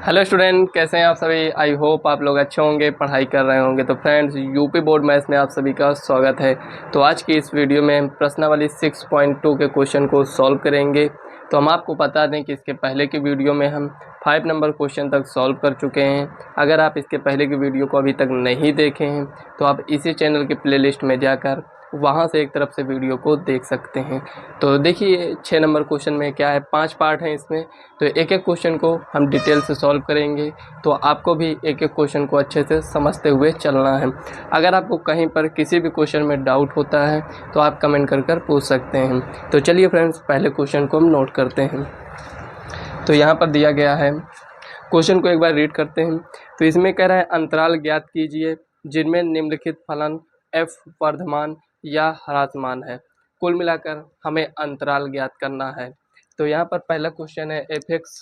Hello student, कैसे हैं आप सभी। आई होप आप लोग अच्छे होंगे, पढ़ाई कर रहे होंगे। तो फ्रेंड्स, यूपी बोर्ड मैथ्स में आप सभी का स्वागत है। तो आज की इस वीडियो में हम प्रश्नावली 6.2 के क्वेश्चन को सॉल्व करेंगे। तो हम आपको बता दें कि इसके पहले की वीडियो में हम 5 नंबर क्वेश्चन तक सॉल्व कर चुके हैं। अगर आप इसके पहले की वीडियो को अभी तक नहीं देखे हैं तो आप इसी चैनल के प्लेलिस्ट में जाकर वहाँ से एक तरफ से वीडियो को देख सकते हैं। तो देखिए 6 नंबर क्वेश्चन में क्या है, 5 पार्ट हैं इसमें। तो एक एक क्वेश्चन को हम डिटेल से सॉल्व करेंगे, तो आपको भी एक एक क्वेश्चन को अच्छे से समझते हुए चलना है। अगर आपको कहीं पर किसी भी क्वेश्चन में डाउट होता है तो आप कमेंट कर पूछ सकते हैं। तो चलिए फ्रेंड्स, पहले क्वेश्चन को हम नोट करते हैं। तो यहाँ पर दिया गया है, क्वेश्चन को एक बार रीड करते हैं। तो इसमें कह रहा है अंतराल ज्ञात कीजिए जिनमें निम्नलिखित फलन f वर्धमान या ह्रासमान है। कुल मिलाकर हमें अंतराल ज्ञात करना है। तो यहाँ पर पहला क्वेश्चन है f(x)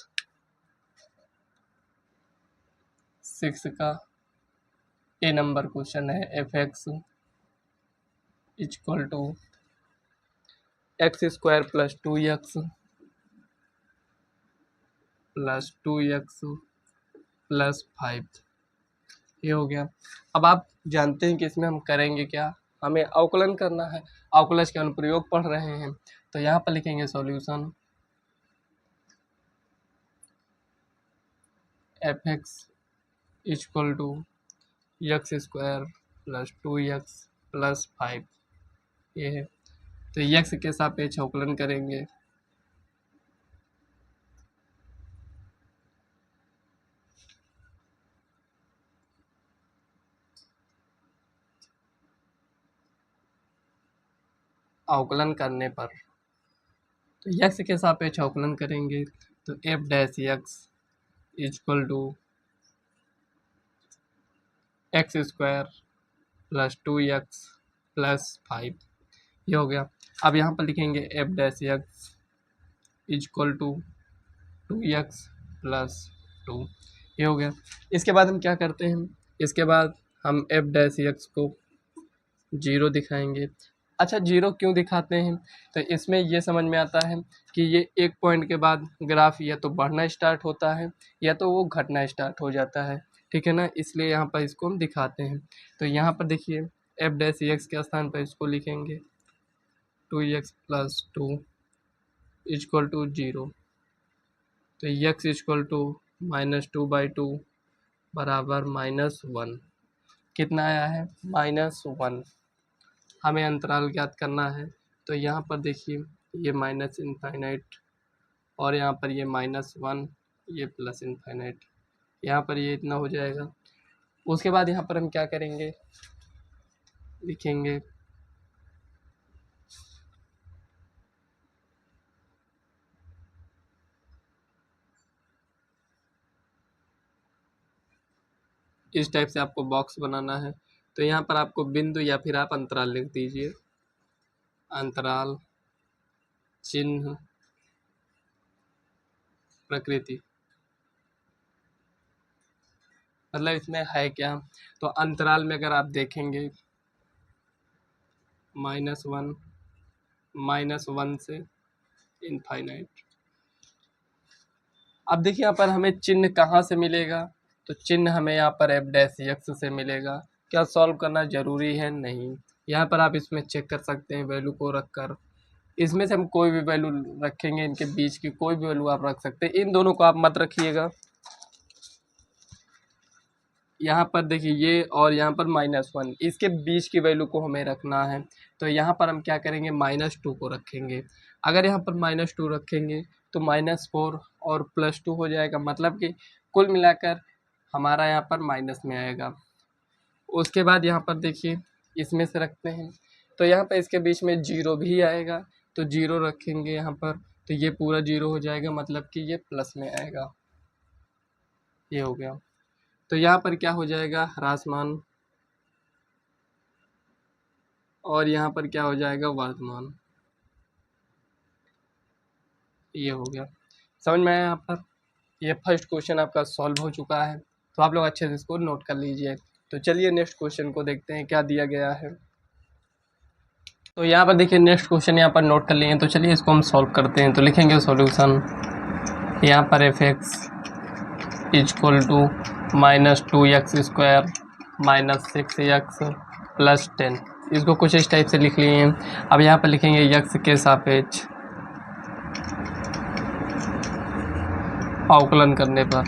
6 का ए नंबर क्वेश्चन है। f(x) equal to x² plus 2x plus 2x plus 5, ये हो गया। अब आप जानते हैं कि इसमें हम करेंगे क्या, हमें अवकलन करना है। अवकलज के अनुप्रयोग पढ़ रहे हैं। तो यहाँ पर लिखेंगे solution f(x) equal to x² plus 2x plus 5, ये है। तो x के सापेक्ष अवकलन करेंगे। अवकलन करने पर तो x के सापेक्ष अवकलन करेंगे। तो f' equal to x² plus 2x plus 5, ये हो गया। अब यहाँ पर लिखेंगे f' equal to 2x plus 2, ये हो गया। इसके बाद हम क्या करते हैं, इसके बाद हम f' को 0 दिखाएंगे। अच्छा, 0 क्यों दिखाते हैं, तो इसमें ये समझ में आता है कि ये एक पॉइंट के बाद ग्राफ या तो बढ़ना स्टार्ट होता है या तो वो घटना स्टार्ट हो जाता है, ठीक है ना। इसलिए यहाँ पर इसको हम दिखाते हैं। तो यहाँ पर देखिए f' के स्थान पर इसको लिखेंगे 2x प्लस 2 इक्वल टू 0। तो x इक्वल टू -2/2 बराबर -1। कितना आया है, -1। हमें अंतराल ज्ञात करना है। तो यहाँ पर देखिए ये माइनस इनफाइनाइट और यहाँ पर ये -1, ये प्लस इनफाइनाइट, यहाँ पर ये इतना हो जाएगा। उसके बाद यहाँ पर हम क्या करेंगे, लिखेंगे इस टाइप से आपको बॉक्स बनाना है। तो यहाँ पर आपको बिंदु या फिर आप अंतराल लिख दीजिए। अंतराल चिन्ह प्रकृति, मतलब इसमें है क्या। तो अंतराल में अगर आप देखेंगे -1 से इनफाइनाइट। अब देखिए यहाँ पर हमें चिन्ह कहाँ से मिलेगा, तो चिन्ह हमें यहाँ पर f' से मिलेगा। क्या सॉल्व करना ज़रूरी है, नहीं। यहाँ पर आप इसमें चेक कर सकते हैं वैल्यू को रखकर। इसमें से हम कोई भी वैल्यू रखेंगे, इनके बीच की कोई भी वैल्यू आप रख सकते हैं। इन दोनों को आप मत रखिएगा। यहाँ पर देखिए ये और यहाँ पर -1, इसके बीच की वैल्यू को हमें रखना है। तो यहाँ पर हम क्या करेंगे, -2 को रखेंगे। अगर यहाँ पर -2 रखेंगे तो -4 और +2 हो जाएगा, मतलब कि कुल मिलाकर हमारा यहाँ पर माइनस में आएगा। उसके बाद यहाँ पर देखिए इसमें से रखते हैं, तो यहाँ पर इसके बीच में 0 भी आएगा। तो 0 रखेंगे यहाँ पर, तो ये पूरा 0 हो जाएगा, मतलब कि ये प्लस में आएगा, ये हो गया। तो यहाँ पर क्या हो जाएगा, ह्रासमान, और यहाँ पर क्या हो जाएगा, वर्धमान, ये हो गया। समझ में आया। यहाँ पर ये फर्स्ट क्वेश्चन आपका सॉल्व हो चुका है। तो आप लोग अच्छे से इसको नोट कर लीजिए। तो चलिए नेक्स्ट क्वेश्चन को देखते हैं क्या दिया गया है। तो यहाँ पर देखिए नेक्स्ट क्वेश्चन यहाँ पर नोट कर लिए हैं। तो चलिए इसको हम सॉल्व करते हैं। तो लिखेंगे सॉल्यूशन, यहाँ पर f(x) equal to -2x² -6x plus 10। इसको कुछ इस टाइप से लिख लिए हैं। अब यहाँ पर लिखेंगे x के सापेक्ष अवकलन करने पर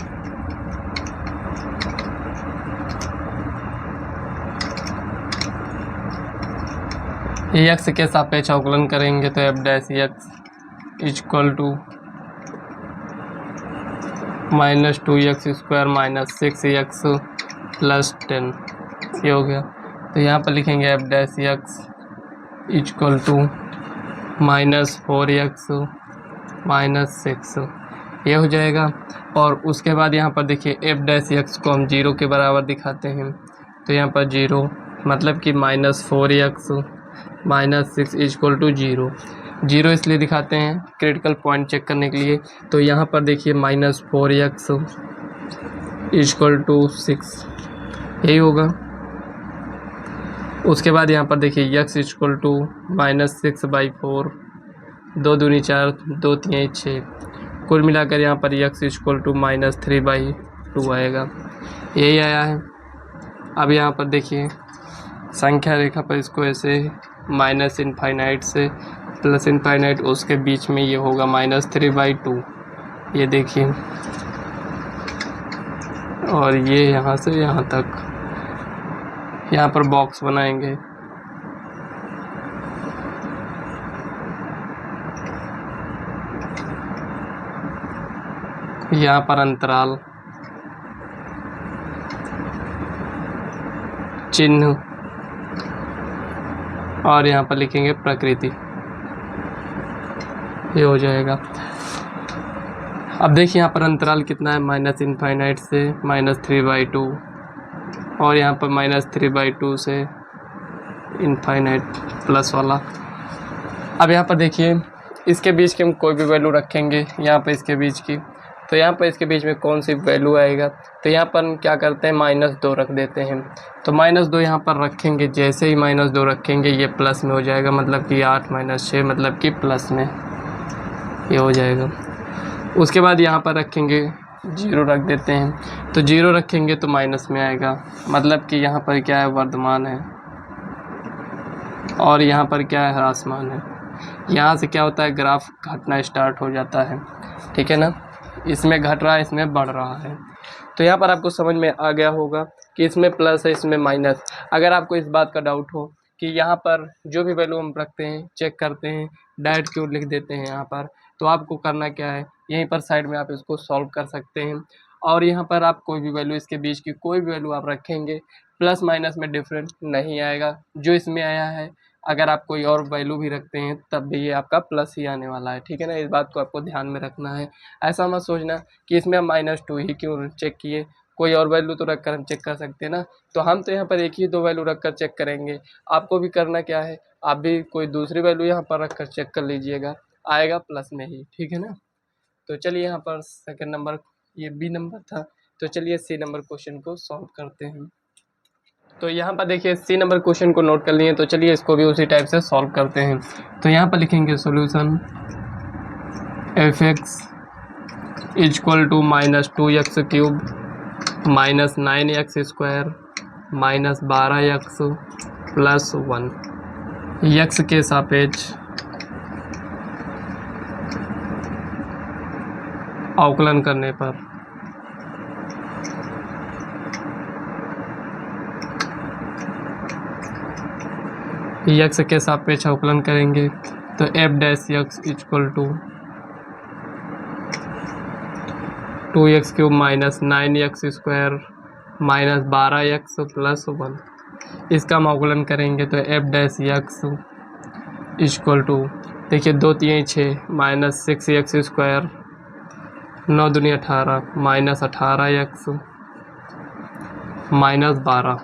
x के सापेक्ष अवकलन करेंगे तो f dash x equal to -2x² -6x plus 10 ये हो गया। तो यहाँ पर लिखेंगे f dash x equal to -4x -6 ये हो जाएगा। और उसके बाद यहाँ पर देखिए f डैश x को हम 0 के बराबर दिखाते हैं, तो यहाँ पर 0 मतलब कि -4x -6 इक्वल टू 0 इसलिए दिखाते हैं क्रिटिकल पॉइंट चेक करने के लिए। तो यहाँ पर देखिए -4x इक्वल टू 6 यही होगा। उसके बाद यहाँ पर देखिए x इक्वल टू -6/4 2 दूनी 4 2 3 6 कुल मिलाकर यहाँ पर x इक्वल टू -3/2 आएगा, यही आया है। अब यहाँ पर देखिए संख्या रेखा पर इसको ऐसे माइनस इनफाइनाइट से प्लस इनफाइनाइट उसके बीच में ये होगा -3/2 ये देखिए, और ये यहाँ से यहाँ तक यहाँ पर बॉक्स बनाएंगे। यहाँ पर अंतराल चिन्ह और यहाँ पर लिखेंगे प्रकृति, ये हो जाएगा। अब देखिए यहाँ पर अंतराल कितना है, -इनफाइनाइट से -3/2 और यहाँ पर -3/2 से इनफाइनाइट प्लस वाला। अब यहाँ पर देखिए इसके बीच की हम कोई भी वैल्यू रखेंगे यहाँ पर इसके बीच की, तो यहाँ पर इसके बीच में कौन सी वैल्यू आएगा, तो यहाँ पर हम क्या करते हैं -2 रख देते हैं। तो -2 यहाँ पर रखेंगे, जैसे ही -2 रखेंगे ये प्लस में हो जाएगा, मतलब कि 8 - 6 मतलब कि प्लस में ये हो जाएगा। उसके बाद यहाँ पर रखेंगे 0 रख देते हैं, तो 0 रखेंगे तो माइनस में आएगा, मतलब कि यहाँ पर क्या है वर्धमान है और यहाँ पर क्या है ह्रासमान है। यहाँ से क्या होता है ग्राफ घटना स्टार्ट हो जाता है, ठीक है ना, इसमें घट रहा है इसमें बढ़ रहा है। तो यहाँ पर आपको समझ में आ गया होगा कि इसमें प्लस है इसमें माइनस। अगर आपको इस बात का डाउट हो कि यहाँ पर जो भी वैल्यू हम रखते हैं चेक करते हैं डायरेक्ट क्यों लिख देते हैं यहाँ पर, तो आपको करना क्या है यहीं पर साइड में आप इसको सॉल्व कर सकते हैं। और यहाँ पर आप कोई भी वैल्यू इसके बीच की कोई भी वैल्यू आप रखेंगे प्लस माइनस में डिफरेंट नहीं आएगा, जो इसमें आया है अगर आप कोई और वैल्यू भी रखते हैं तब भी ये आपका प्लस ही आने वाला है, ठीक है ना। इस बात को आपको ध्यान में रखना है। ऐसा मत सोचना कि इसमें हम -2 ही क्यों चेक किए, कोई और वैल्यू तो रख कर हम चेक कर सकते हैं ना। तो हम तो यहाँ पर एक ही 2 वैल्यू रख कर चेक करेंगे, आपको भी करना क्या है आप भी कोई दूसरी वैल्यू यहाँ पर रख कर चेक कर लीजिएगा, आएगा प्लस में ही, ठीक है ना। तो चलिए यहाँ पर सेकंड नंबर ये बी नंबर था, तो चलिए सी नंबर क्वेश्चन को सॉल्व करते हैं। तो यहाँ पर देखिए सी नंबर क्वेश्चन को नोट कर लिए, तो चलिए इसको भी उसी टाइप से सॉल्व करते हैं। तो यहाँ पर लिखेंगे solution f(x) equal to -2x³ -9x² -12x plus 1 x के सापेक्ष अवकलन करने पर x के सापेक्ष अवकलन करेंगे तो f dash x equal to 2x³ -9x² -12x plus 1 इसका हम अवकलन करेंगे तो f dash x equal to देखिए 2 3 6 -6x² 9 दूनी 18 -18x -12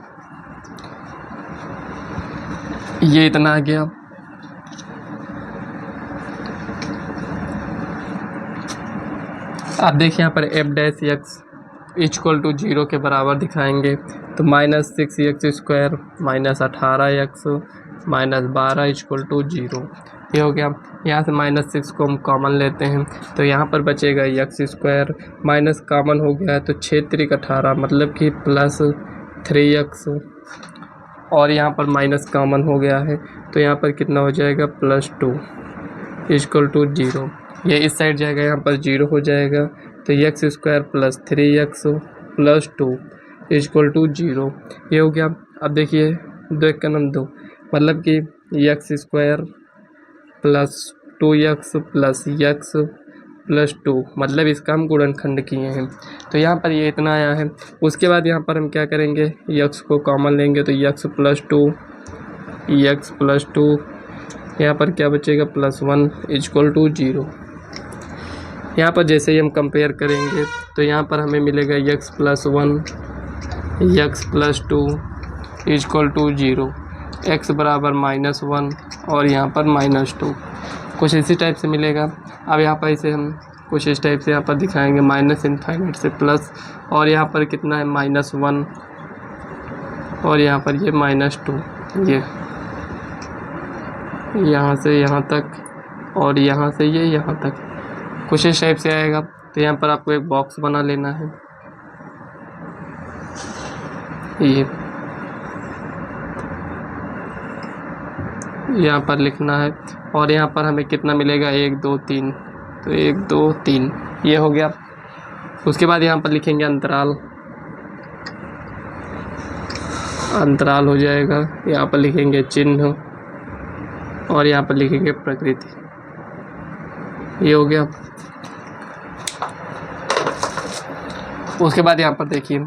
ये इतना आ गया। आप देखिए यहाँ पर f dash x equal to 0 के बराबर दिखाएंगे तो -6x² -18x -12 इक्वल टू 0 ये हो गया। यहाँ से -6 को हम कॉमन लेते हैं तो यहाँ पर बचेगा x², माइनस कॉमन हो गया है तो 6 3 18 मतलब कि +3x, और यहाँ पर माइनस कॉमन हो गया है तो यहाँ पर कितना हो जाएगा +2 = 0। ये इस साइड जाएगा, यहाँ पर 0 हो जाएगा तो x² + 3x + 2 = 0। ये हो गया। अब देखिए 2 1 का 2 मतलब कि x² + 2x + x + 2 मतलब इसका हम गुणनखंड किए हैं तो यहाँ पर ये इतना आया है। उसके बाद यहाँ पर हम क्या करेंगे, x को कॉमन लेंगे तो x + 2 यहाँ पर क्या बचेगा +1 = 0। यहाँ पर जैसे ही हम कंपेयर करेंगे तो यहाँ पर हमें मिलेगा x + 1 x + 2 = 0, x बराबर -1 और यहाँ पर -2, कुछ इसी टाइप से मिलेगा। अब यहाँ पर इसे हम कुछ इस टाइप से यहाँ पर दिखाएंगे -∞ से प्लस, और यहाँ पर कितना है -1 और यहाँ पर ये -2, ये यहाँ से यहाँ तक और यहाँ से ये यहाँ तक, कुछ इस टाइप से आएगा। तो यहाँ पर आपको एक बॉक्स बना लेना है, ये यहाँ पर लिखना है, और यहाँ पर हमें कितना मिलेगा 1 2 3, तो 1 2 3 ये हो गया। उसके बाद यहाँ पर लिखेंगे अंतराल, अंतराल हो जाएगा, यहाँ पर लिखेंगे चिन्ह और यहाँ पर लिखेंगे प्रकृति, ये हो गया। उसके बाद यहाँ पर देखिए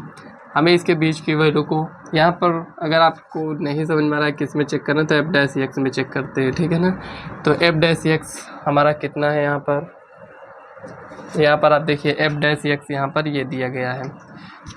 हमें इसके बीच की वैल्यू को, यहाँ पर अगर आपको नहीं समझ में आ रहा है किस में चेक करना है तो f' में चेक करते हैं, ठीक है ना। तो f' हमारा कितना है, यहाँ पर आप देखिए f' यहाँ पर ये दिया गया है,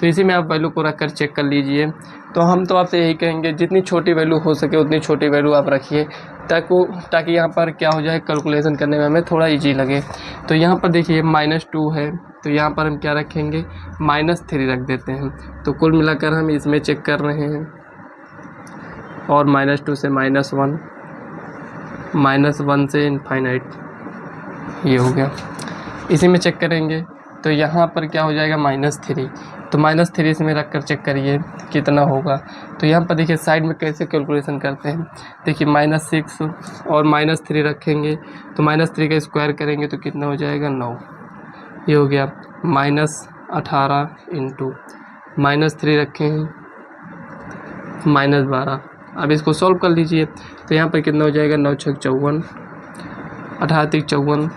तो इसी में आप वैल्यू को रख कर चेक कर लीजिए। तो हम तो आपसे यही कहेंगे जितनी छोटी वैल्यू हो सके उतनी छोटी वैल्यू आप रखिए ताकि यहाँ पर क्या हो जाए, कैलकुलेशन करने में हमें थोड़ा इजी लगे। तो यहाँ पर देखिए -2 है तो यहाँ पर हम क्या रखेंगे -3 रख देते हैं। तो कुल मिलाकर हम इसमें चेक कर रहे हैं, और -2 से -1 -1 से इनफाइनाइट, ये हो गया। इसी में चेक करेंगे तो यहाँ पर क्या हो जाएगा -3, तो -3 इसमें रख कर चेक करिए कितना होगा। तो यहाँ पर देखिए साइड में कैसे कैलकुलेशन करते हैं, देखिए -6 और -3 रखेंगे तो -3 का स्क्वायर करेंगे तो कितना हो जाएगा 9, ये हो गया। -18 इंटू -3 रखे हैं -12। अब इसको सॉल्व कर लीजिए तो यहाँ पर कितना हो जाएगा 9 6 54, 18 3 54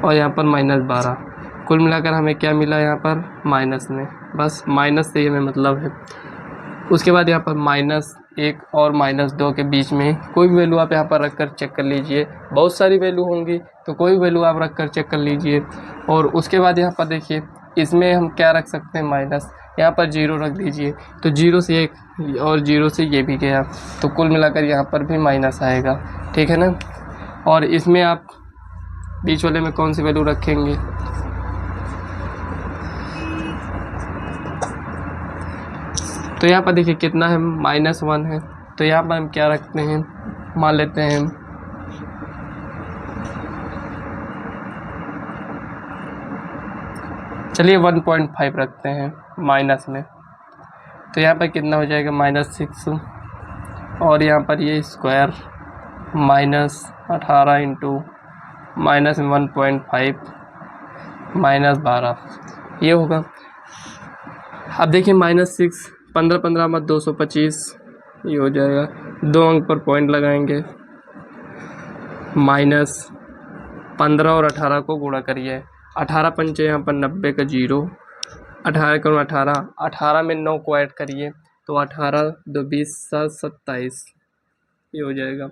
और यहाँ पर -12। कुल मिलाकर हमें क्या मिला, यहाँ पर माइनस में, बस माइनस से ही हमें मतलब है। उसके बाद यहाँ पर -1 और -2 के बीच में कोई भी वैल्यू आप यहाँ पर रख कर चेक कर लीजिए, बहुत सारी वैल्यू होंगी तो कोई वैल्यू आप रख कर चेक कर लीजिए। और उसके बाद यहाँ पर देखिए इसमें हम क्या रख सकते हैं, माइनस, यहाँ पर 0 रख दीजिए तो 0 से 1 और 0 से ये भी गया, तो कुल मिलाकर यहाँ पर भी माइनस आएगा, ठीक है ना। और इसमें आप बीच वाले में कौन सी वैल्यू रखेंगे, तो यहाँ पर देखिए कितना है -1 है, तो यहाँ पर हम क्या रखते हैं, मान लेते हैं चलिए 1.5 रखते हैं माइनस में, तो यहाँ पर कितना हो जाएगा -6 और यहाँ पर ये स्क्वायर -18 इंटू -1.5 -12, ये होगा। अब देखिए -6 15 15 मत 225, ये हो जाएगा। 2 अंक पर पॉइंट लगाएंगे, -15 और 18 को गुणा करिए, 18 पंचे यहाँ पर 90 का 0, 18 करूँ 18, 18 में 9 को ऐड करिए तो 18 2 20 7 27, ये हो जाएगा।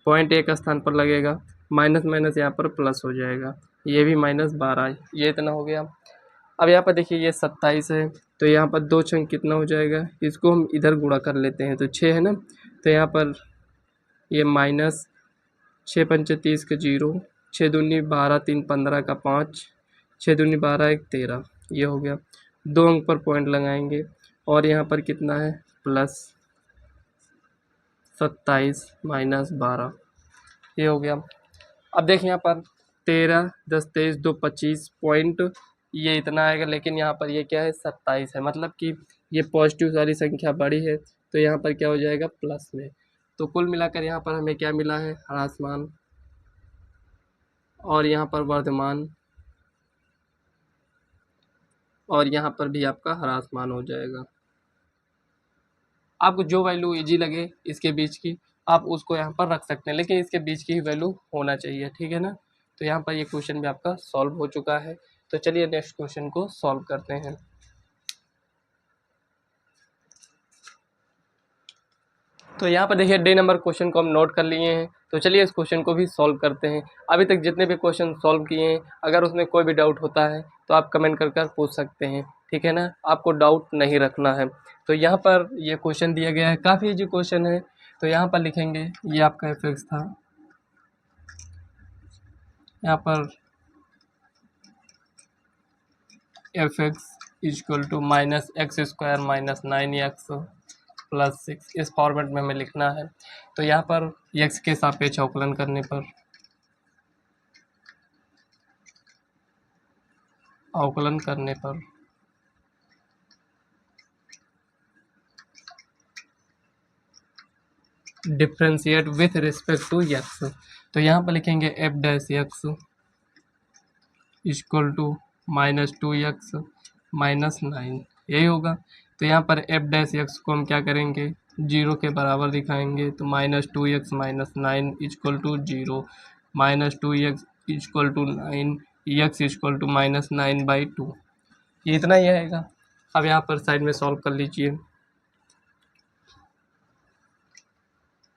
पॉइंट एक स्थान पर लगेगा, माइनस माइनस यहाँ पर प्लस हो जाएगा, ये भी -12, ये इतना हो गया। अब यहाँ पर देखिए ये 27 है तो यहाँ पर 2 छंग कितना हो जाएगा, इसको हम इधर गुणा कर लेते हैं तो 6 है ना, तो यहाँ पर ये -6 पंचे 30 का 0, 6 दूनी 12 3 15 का 5, 6 दूनी 12 1 13, ये हो गया। 2 अंक पर पॉइंट लगाएंगे और यहाँ पर कितना है प्लस 27 माइनस 12, ये हो गया। अब देखिए यहाँ पर 13 10 23 2 25 पॉइंट ये इतना आएगा, लेकिन यहाँ पर ये क्या है 27 है, मतलब कि ये पॉजिटिव वाली संख्या बड़ी है, तो यहाँ पर क्या हो जाएगा प्लस में। तो कुल मिलाकर यहाँ पर हमें क्या मिला है ह्रासमान, और यहाँ पर वर्धमान, और यहाँ पर भी आपका ह्रासमान हो जाएगा। आपको जो वैल्यू इजी लगे इसके बीच की आप उसको यहाँ पर रख सकते हैं, लेकिन इसके बीच की ही वैल्यू होना चाहिए, ठीक है ना। तो यहाँ पर ये क्वेश्चन भी आपका सॉल्व हो चुका है। तो चलिए नेक्स्ट क्वेश्चन को सॉल्व करते हैं। तो यहाँ पर देखिए डे नंबर क्वेश्चन को हम नोट कर लिए हैं। तो चलिए इस क्वेश्चन को भी सॉल्व करते हैं। अभी तक जितने भी क्वेश्चन सॉल्व किए हैं, अगर उसमें कोई भी डाउट होता है तो आप कमेंट कर पूछ सकते हैं, ठीक है ना। आपको डाउट नहीं रखना है। तो यहाँ पर ये क्वेश्चन दिया गया है, काफ़ी इजी क्वेश्चन है। तो यहाँ पर लिखेंगे ये आपका एफ था, यहाँ पर F X equal to minus X square minus 9x plus 6, इस फॉर्मेट में हमें लिखना है। तो यहाँ पर x के सापेक्ष अवकलन करने पर differentiate with respect to x। तो यहाँ पर लिखेंगे F dash X equal to -2x minus 9, यही होगा। तो यहाँ पर एफ डैश एक्स को हम क्या करेंगे 0 के बराबर दिखाएंगे। तो -2x minus 9 equal to 0, -2x equal to 9, x equal to -9/2, ये इतना ही आएगा। अब यहाँ पर साइड में सॉल्व कर लीजिए,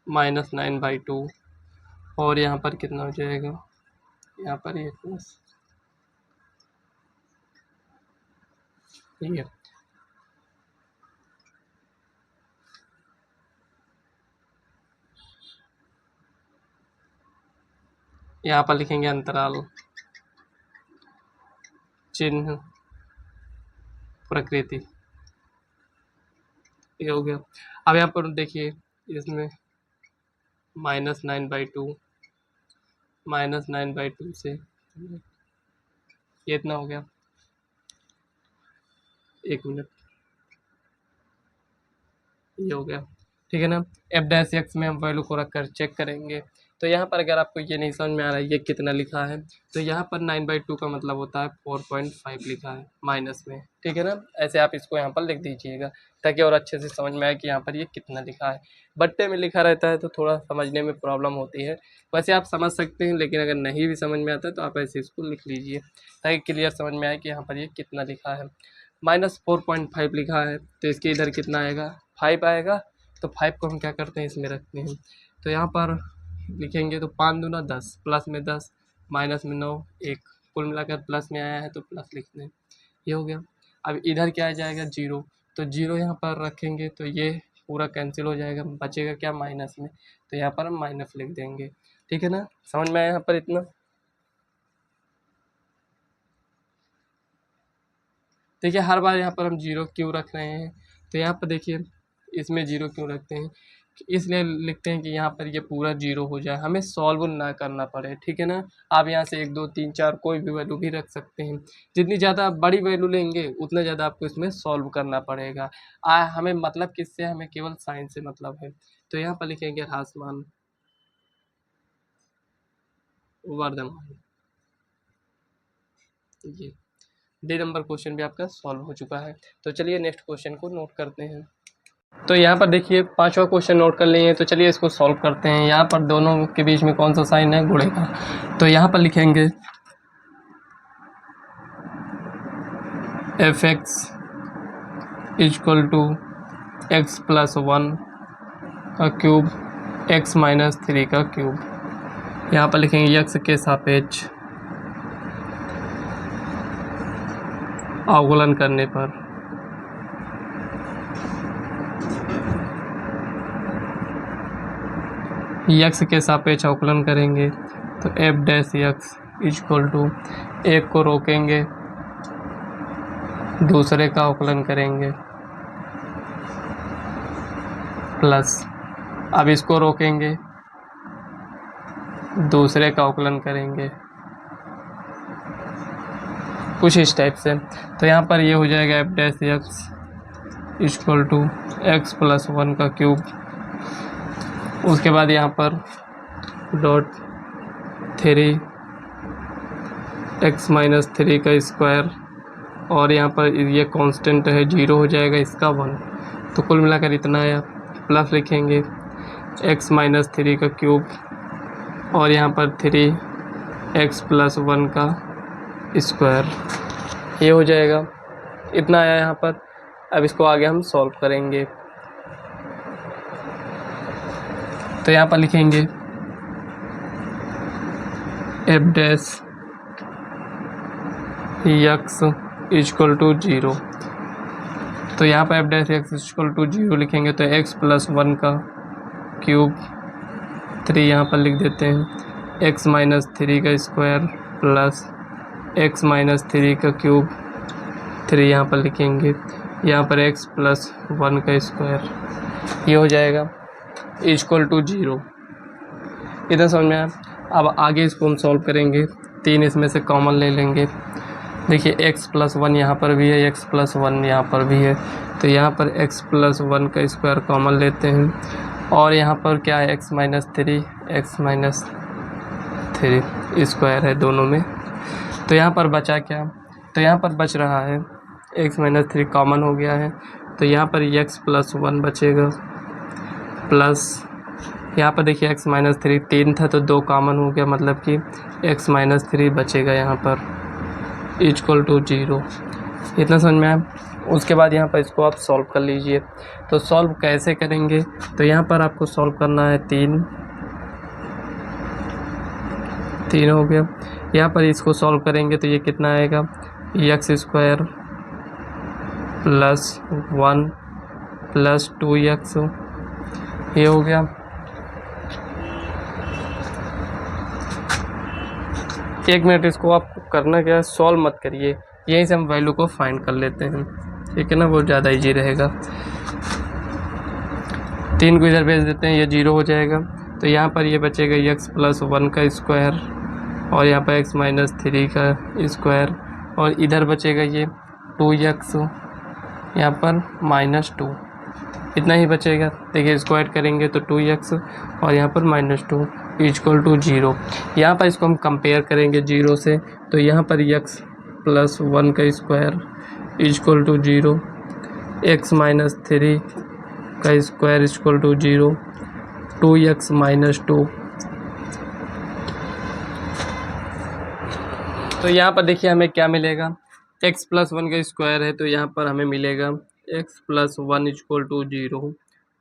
-9/2 और यहाँ पर कितना हो जाएगा, यहाँ पर ये प्लस, ठीक है। यहाँ पर लिखेंगे अंतराल चिन्ह प्रकृति, ये हो गया। अब यहाँ पर देखिए इसमें -9/2 से ये इतना हो गया, 1 मिनट, ये हो गया, ठीक है ना। एफ डैश एक्स में हम वैल्यू को रख कर चेक करेंगे। तो यहाँ पर अगर आपको ये नहीं समझ में आ रहा है ये कितना लिखा है, तो यहाँ पर 9/2 का मतलब होता है 4.5 लिखा है माइनस में, ठीक है ना। ऐसे आप इसको यहाँ पर लिख दीजिएगा ताकि और अच्छे से समझ में आए कि यहाँ पर ये कितना लिखा है। बट्टे में लिखा रहता है तो थोड़ा समझने में प्रॉब्लम होती है, वैसे आप समझ सकते हैं, लेकिन अगर नहीं भी समझ में आता है तो आप ऐसे इसको लिख लीजिए ताकि क्लियर समझ में आए कि यहाँ पर ये कितना लिखा है। -4.5 लिखा है तो इसके इधर कितना आएगा 5 आएगा। तो 5 को हम क्या करते हैं इसमें रखते हैं। तो यहाँ पर लिखेंगे तो 5 दूना 10, प्लस में 10, माइनस में 9, 1, कुल मिलाकर प्लस में आया है तो प्लस लिखते हैं, ये हो गया। अब इधर क्या आ जाएगा 0, तो 0 यहाँ पर रखेंगे तो ये पूरा कैंसिल हो जाएगा, बचेगा क्या माइनस में, तो यहाँ पर हम माइनस लिख देंगे, ठीक है ना। समझ में आया यहाँ पर इतना। देखिए हर बार यहाँ पर हम 0 क्यों रख रहे हैं, तो यहाँ पर देखिए इसमें 0 क्यों रखते हैं, इसलिए लिखते हैं कि यहाँ पर ये पूरा 0 हो जाए, हमें सॉल्व ना करना पड़े, ठीक है ना। आप यहाँ से 1 2 3 4 कोई भी वैल्यू भी रख सकते हैं। जितनी ज़्यादा आप बड़ी वैल्यू लेंगे उतना ज़्यादा आपको इसमें सॉल्व करना पड़ेगा। हमें मतलब किससे, हमें केवल साइन से मतलब है। तो यहाँ पर लिखेंगे ह्रासमान वर्धमान, ये डे नंबर क्वेश्चन भी आपका सॉल्व हो चुका है। तो चलिए नेक्स्ट क्वेश्चन को नोट करते हैं। तो यहाँ पर देखिए 5वां क्वेश्चन नोट कर लिए हैं, तो चलिए इसको सॉल्व करते हैं। यहाँ पर दोनों के बीच में कौन सा साइन है, गुणे का। तो यहाँ पर लिखेंगे F X equal to X plus 1 का क्यूब एक्स माइनस 3 का क्यूब। यहाँ पर लिखेंगे एक्स के सापेक्ष अवकलन करने पर एक्स के सापेक्ष अवकलन करेंगे तो F dash X equal to एक को रोकेंगे दूसरे का अवकलन करेंगे प्लस अब इसको रोकेंगे, दूसरे का अवकलन करेंगे कुछ इस टाइप से। तो यहाँ पर ये हो जाएगा F dash X equal to X plus 1 का क्यूब। उसके बाद यहाँ पर डॉट 3 एक्स माइनस 3 का स्क्वायर, और यहाँ पर ये कांस्टेंट है 0 हो जाएगा इसका 1। तो कुल मिलाकर इतना आया। प्लस लिखेंगे एक्स माइनस 3 का क्यूब और यहाँ पर 3 एक्स प्लस 1 का स्क्वायर, ये हो जाएगा। इतना आया यहाँ पर। अब इसको आगे हम सॉल्व करेंगे। तो यहाँ पर लिखेंगे F dash X equal to 0। तो यहाँ पर F dash X equal to 0 लिखेंगे तो एक्स प्लस 1 का क्यूब 3 यहाँ पर लिख देते हैं, एक्स माइनस 3 का स्क्वायर प्लस एक्स माइनस 3 का क्यूब 3 यहाँ पर लिखेंगे, यहाँ पर एक्स प्लस 1 का स्क्वायर, ये हो जाएगा इक्वल टू 0। इतना समझ में आया। अब आगे इसको हम सॉल्व करेंगे। 3 इसमें से कॉमन ले लेंगे। देखिए x प्लस 1 यहाँ पर भी है, x प्लस 1 यहाँ पर भी है, तो यहाँ पर x प्लस 1 का स्क्वायर कॉमन लेते हैं। और यहाँ पर क्या है x माइनस 3 स्क्वायर है दोनों में। तो यहाँ पर बचा क्या, तो यहाँ पर बच रहा है x माइनस 3 कॉमन हो गया है, तो यहाँ पर x प्लस 1 बचेगा प्लस यहाँ पर देखिए x माइनस 3 था तो 2 कॉमन हो गया, मतलब कि x माइनस 3 बचेगा यहाँ पर इक्वल टू 0। इतना समझ में आया। उसके बाद यहाँ पर इसको आप सॉल्व कर लीजिए। तो सॉल्व कैसे करेंगे, तो यहाँ पर आपको सॉल्व करना है 3 हो गया। यहाँ पर इसको सॉल्व करेंगे तो ये कितना आएगा, x square plus 1 plus 2x, ये हो गया। एक मिनट, इसको आपको करना क्या है, सॉल्व मत करिए, यहीं से हम वैल्यू को फाइंड कर लेते हैं, ठीक है ना, वो ज़्यादा इजी रहेगा। 3 को इधर भेज देते हैं, ये 0 हो जाएगा। तो यहाँ पर ये बचेगा x प्लस 1 का स्क्वायर और यहाँ पर x माइनस 3 का स्क्वायर, और इधर बचेगा ये 2x यहाँ पर माइनस 2, इतना ही बचेगा। देखिए इसको ऐड करेंगे तो 2x और यहाँ पर माइनस 2 इक्वल टू 0। यहाँ पर इसको हम कंपेयर करेंगे 0 से, तो यहाँ पर x प्लस 1 का square equal to 0, x minus 3 का square equal to 0, 2x minus 2। तो यहाँ पर देखिए हमें क्या मिलेगा, x प्लस 1 का स्क्वायर है तो यहाँ पर हमें मिलेगा x प्लस 1 इक्वल टू 0,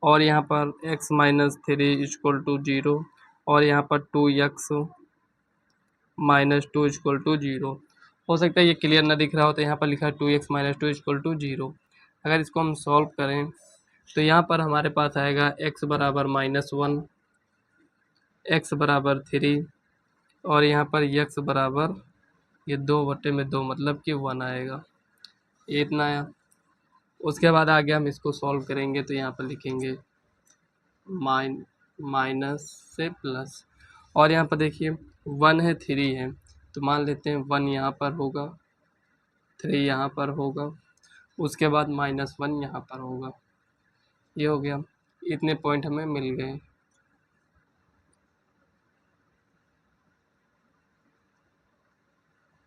और यहाँ पर x माइनस 3 इक्वल टू 0, और यहाँ पर 2x माइनस 2 इक्वल टू 0। हो सकता है ये क्लियर ना दिख रहा हो, तो यहाँ पर लिखा है 2x माइनस 2 इक्वल टू 0। अगर इसको हम सॉल्व करें तो यहाँ पर हमारे पास आएगा x बराबर -1, x बराबर 3, और यहाँ पर x बराबर ये 2/2 मतलब कि 1 आएगा, ये इतना आया। उसके बाद आगे हम इसको सॉल्व करेंगे तो यहाँ पर लिखेंगे माइनस से प्लस, और यहाँ पर देखिए 1 है 3 है, तो मान लेते हैं 1 यहाँ पर होगा, 3 यहाँ पर होगा, उसके बाद -1 यहाँ पर होगा, ये हो गया। इतने पॉइंट हमें मिल गए।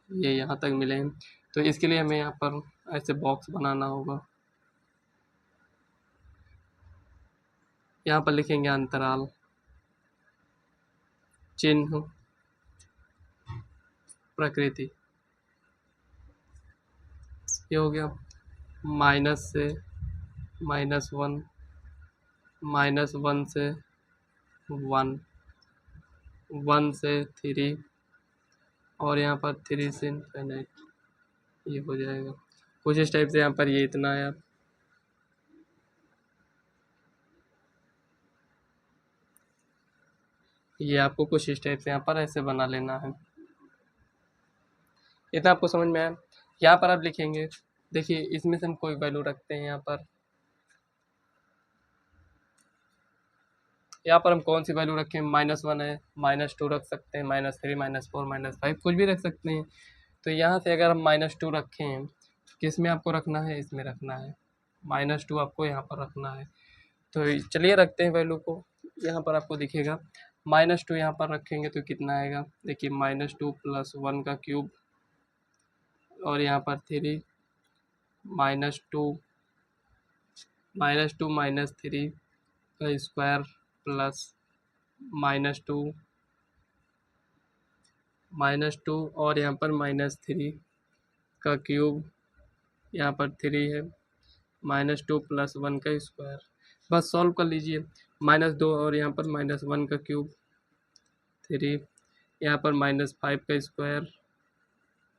ये यहाँ तक मिले हैं, तो इसके लिए हमें यहाँ पर ऐसे बॉक्स बनाना होगा। यहाँ पर लिखेंगे अंतराल, चिन्ह, प्रकृति, ये हो गया। माइनस से -1, -1 से 1, 1 से 3, और यहाँ पर 3 से इनफाइनाइट, ये हो जाएगा कुछ इस टाइप से। यहाँ पर ये इतना है, ये आपको कुछ इस टाइप से यहाँ पर ऐसे बना लेना है। इतना आपको समझ में आया। यहाँ पर आप लिखेंगे, देखिए इसमें से हम कोई वैल्यू रखते हैं यहाँ पर, यहाँ पर हम कौन सी वैल्यू रखें, -1 है, -2 रख सकते हैं, -3, -4, -5 कुछ भी रख सकते हैं। तो यहाँ से अगर हम -2 रखें, किस में आपको रखना है, इसमें रखना है, -2 आपको यहाँ पर रखना है। तो चलिए रखते हैं वैल्यू को, यहाँ पर आपको दिखेगा -2 यहाँ पर रखेंगे तो कितना आएगा, देखिए -2 + 1 का क्यूब और यहाँ पर 3 -2 -3 का स्क्वायर प्लस -2 और यहाँ पर -3 का क्यूब, यहाँ पर 3 है, -2 + 1 का स्क्वायर। बस सॉल्व कर लीजिए, -2 और यहाँ पर -1 का क्यूब, 3, यहाँ पर -5 का स्क्वायर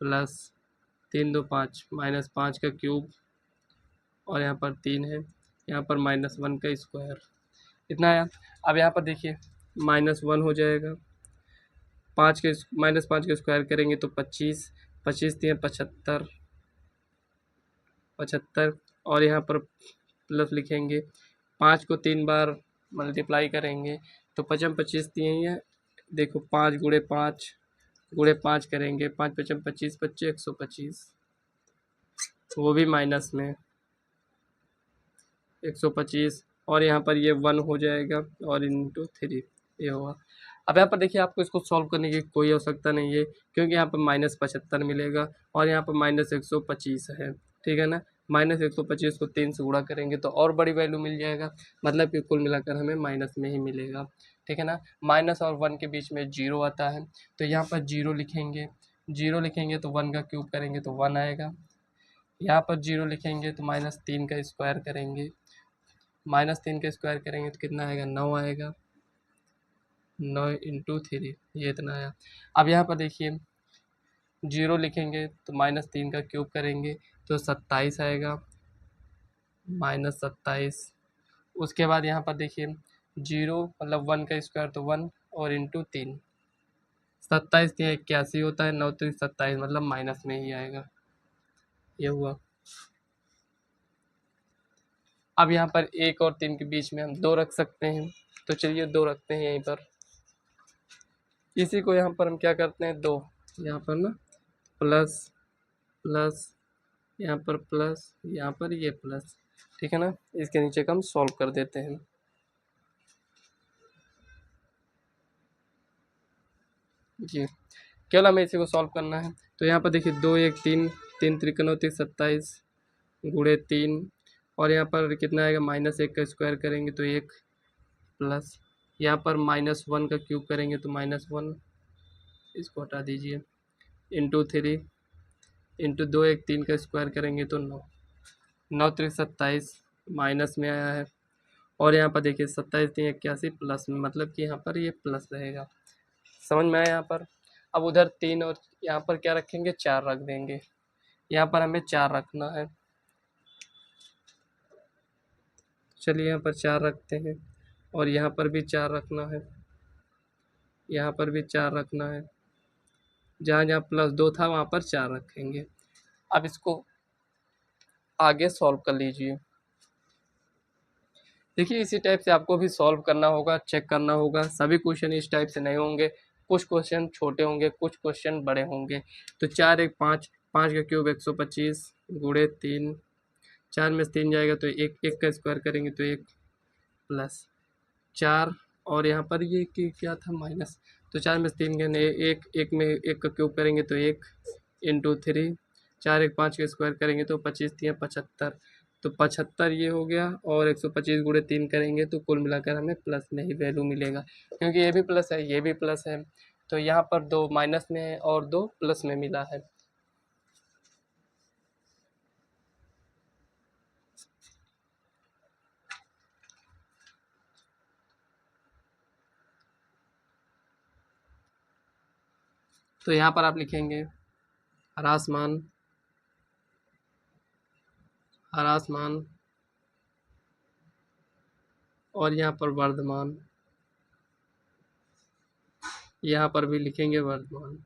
प्लस 3 2 5 -5 का क्यूब और यहाँ पर 3 है, यहाँ पर -1 का स्क्वायर, इतना आया। अब यहाँ पर देखिए -1 हो जाएगा, 5 के -5 का स्क्वायर करेंगे तो 25, 25 3 75, 75 और यहाँ पर प्लस लिखेंगे, 5 को 3 बार मल्टीप्लाई करेंगे तो 55 25 3 है, देखो 5 गुणे 5 करेंगे, 5 5 25 25 125, वो भी माइनस में 125 और यहाँ पर ये 1 हो जाएगा और इंटू 3 ये होगा। अब यहाँ पर देखिए आपको इसको सॉल्व करने की कोई आवश्यकता नहीं है, क्योंकि यहाँ पर -75 मिलेगा और यहाँ पर -125 है, ठीक है ना। -125 को 3 से गुणा करेंगे तो और बड़ी वैल्यू मिल जाएगा, मतलब कि कुल मिलाकर हमें माइनस में ही मिलेगा, ठीक है ना। माइनस और 1 के बीच में 0 आता है, तो यहाँ पर 0 लिखेंगे, 0 लिखेंगे तो 1 का क्यूब करेंगे तो 1 आएगा, यहाँ पर 0 लिखेंगे तो -3 का स्क्वायर करेंगे, -3 का स्क्वायर करेंगे तो कितना आएगा, 9 आएगा, 9 इंटू 3 ये इतना आया। अब यहाँ पर देखिए 0 लिखेंगे तो -3 का क्यूब करेंगे तो 27 आएगा, -27। उसके बाद यहाँ पर देखिए 0 मतलब 1 का स्क्वायर तो 1 और इंटू 3, 27 3 81 होता है, 9 3 27 मतलब माइनस में ही आएगा, ये हुआ। अब यहाँ पर 1 और 3 के बीच में हम 2 रख सकते हैं, तो चलिए 2 रखते हैं यहीं पर, इसी को यहाँ पर हम क्या करते हैं 2, यहाँ पर ना प्लस प्लस, यहाँ पर प्लस, यहाँ पर ये प्लस, ठीक है ना। इसके नीचे का हम सॉल्व कर देते हैं, जी केवल हमें इसी को सॉल्व करना है। तो यहाँ पर देखिए 2 1 3, 3 त्रिकोण 27 गुणे 3 और यहाँ पर कितना आएगा, -1 का स्क्वायर करेंगे तो 1 प्लस, यहाँ पर -1 का क्यूब करेंगे तो -1, इसको हटा दीजिए, इंटू 3 इंटू 2 1 3 का स्क्वायर करेंगे तो 9, 9 3 27 माइनस में आया है और यहाँ पर देखिए 27 3 81 प्लस में, मतलब कि यहाँ पर ये प्लस रहेगा, समझ में आया यहाँ पर। अब उधर 3 और यहाँ पर क्या रखेंगे, 4 रख देंगे, यहाँ पर हमें 4 रखना है, चलिए यहाँ पर 4 रखते हैं और यहाँ पर भी 4 रखना है, यहाँ पर भी 4 रखना है, जहाँ जहाँ +2 था वहाँ पर 4 रखेंगे। अब इसको आगे सॉल्व कर लीजिए, देखिए इसी टाइप से आपको भी सॉल्व करना होगा, चेक करना होगा, सभी क्वेश्चन इस टाइप से नहीं होंगे, कुछ क्वेश्चन छोटे होंगे, कुछ क्वेश्चन बड़े होंगे। तो 4 1 5, 5 का क्यूब 125 गुणे 3, 4 में से 3 जाएगा तो 1 1 का स्क्वायर करेंगे तो 1 प्लस 4 और यहाँ पर ये क्या था माइनस, तो 4 में से 3 गए 1, 1 में 1 का क्यूब करेंगे तो 1 इंटू 3, 4 1 5 का स्क्वायर करेंगे तो 25 3 75, तो 75 ये हो गया और 125 गुणे 3 करेंगे तो कुल मिलाकर हमें प्लस में ही वैल्यू मिलेगा, क्योंकि ये भी प्लस है ये भी प्लस है, तो यहाँ पर 2 माइनस में है और 2 प्लस में मिला है। तो यहाँ पर आप लिखेंगे हरासमान और यहाँ पर वर्धमान, यहाँ पर भी लिखेंगे वर्धमान।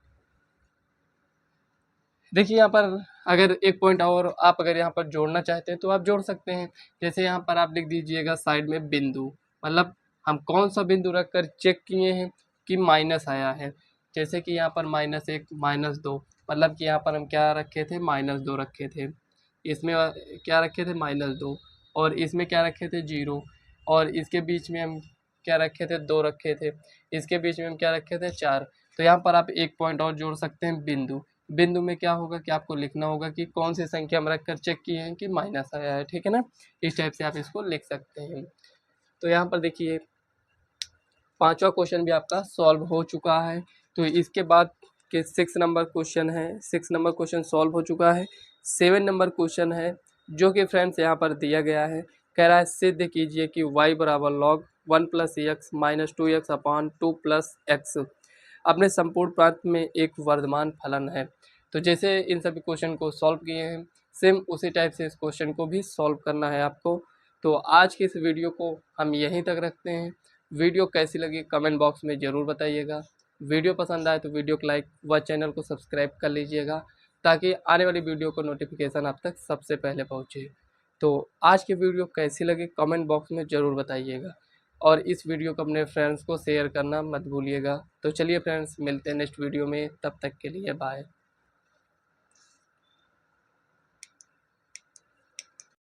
देखिए यहाँ पर अगर एक पॉइंट और आप अगर यहाँ पर जोड़ना चाहते हैं तो आप जोड़ सकते हैं, जैसे यहाँ पर आप लिख दीजिएगा साइड में बिंदु, मतलब हम कौन सा बिंदु रखकर चेक किए हैं कि माइनस आया है। जैसे कि यहाँ पर -1 -2, मतलब कि यहाँ पर हम क्या रखे थे, -2 रखे थे, इसमें क्या रखे थे, -2, और इसमें क्या रखे थे, 0, और इसके बीच में हम क्या रखे थे, 2 रखे थे, इसके बीच में हम क्या रखे थे, 4। तो यहाँ पर आप एक पॉइंट और जोड़ सकते हैं, बिंदु। बिंदु में क्या होगा कि आपको लिखना होगा कि कौन सी संख्या हम रखकर चेक किए हैं कि माइनस आया है, ठीक है ना। इस टाइप से आप इसको लिख सकते हैं। तो यहाँ पर देखिए 5वां क्वेश्चन भी आपका सॉल्व हो चुका है। तो इसके बाद के 6 नंबर क्वेश्चन है, 6 नंबर क्वेश्चन सॉल्व हो चुका है। 7 नंबर क्वेश्चन है जो कि फ्रेंड्स यहाँ पर दिया गया है, कह रहा है सिद्ध कीजिए कि y बराबर log 1 + x - 2x upon 2 + x अपने संपूर्ण प्रांत में एक वर्धमान फलन है। तो जैसे इन सभी क्वेश्चन को सॉल्व किए हैं, सेम उसी टाइप से इस क्वेश्चन को भी सॉल्व करना है आपको। तो आज की इस वीडियो को हम यहीं तक रखते हैं। वीडियो कैसी लगी कमेंट बॉक्स में ज़रूर बताइएगा। वीडियो पसंद आए तो वीडियो को लाइक व चैनल को सब्सक्राइब कर लीजिएगा, ताकि आने वाली वीडियो को नोटिफिकेशन आप तक सबसे पहले पहुँचे। तो आज की वीडियो कैसी लगी कमेंट बॉक्स में ज़रूर बताइएगा, और इस वीडियो को अपने फ्रेंड्स को शेयर करना मत भूलिएगा। तो चलिए फ्रेंड्स, मिलते हैं नेक्स्ट वीडियो में, तब तक के लिए बाय।